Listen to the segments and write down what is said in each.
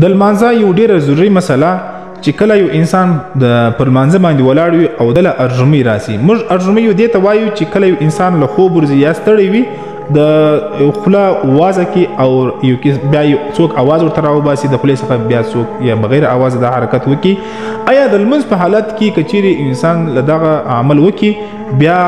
د لمانځه یو ډیره ضروري مسله چې کله یو انسان پر لمانځه باندې ولاړ وي او دله ارژمۍ راسي. موږ ارژمۍ دې ته وایو چې کله یو انسان له خوب ورځي یا ستړی وي د خوله وازه کې او یو کې بیا یو څوک اواز ورته راوباسي د خولې څخه بیا څوک یا بغیر اواز د حرکت وکړي. آیا د لمونځ په حالت کې که چیرې انسان له دغه عمل وکړي بیا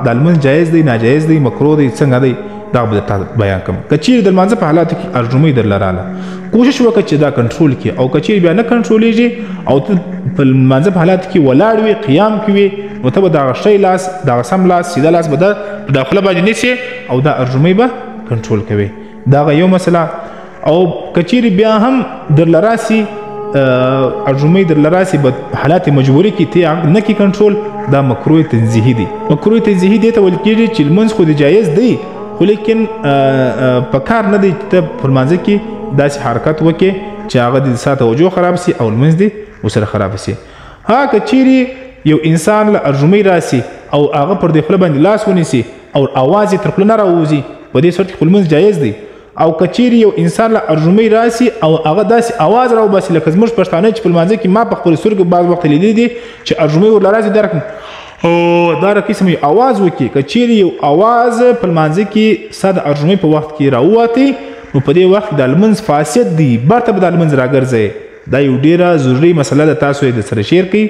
د لمونځ جایز دی ناجایز دی مکروه دی څنګه دی دا به درته بیان کړم. که چیرې د لمانځه په حالاتو کې ارژمۍ درله راله کوشش وکړه چې دا کنټرول کړي او که چیرې بیا نه کنټرولېږي او ته په لمانځه په حالاتو کې ولاړ وي قیام کې وي نو ته به دغه شی لاس دغه سم لاس سیده لاس به د داخله باندې نیسې او دا ارژمۍ به کنټرول کوي. دغه یو مسله. او که چیرې بیا هم درله راسي ارژمۍ درله راسي په حالات مجبوري کې ته نه کې کنټرول دا مکروه تنزیهي دی. مکروه تنزیهي دې ته ویل کېږي چې لمونځ خو د جایز دی خو لیکن په کار نه دی چې ته په لمانځه کې داسې حرکت وکړې چې هغه د ستا توجه خراب سي او لمونځ دې ورسره خراب سي. ها که چیرې یو انسان له ارژمۍ راسي او هغه پر دې خوله باندې لاس ونیسي او اواز یې تر خوله نه راووځي په دې صورت کې خو لمونځ جایز دی. او که چیرې یو انسان له ارژمۍ راسي او هغه داسې اواز راوباسي لکه زموږ پښتانه چې په لمانځه کې ما په خپلو سترګو بعض وخت لیدلی دي چې ارژمۍ ورله راسي دا قسم یو اواز وکړي. که چیرې یو اواز په لمانځه کې ستا د ارژمۍ په وخت کې راووتی نو په دې وخت د لمونځ فاسد دی برته به د لمونځ راګرځئ. دا یو ډیره ضروري مسله ده تاسو یې د سره شیر کړئ.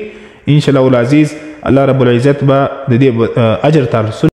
انشاءالله العزیز الله رب العزت به د دې اجر تعالی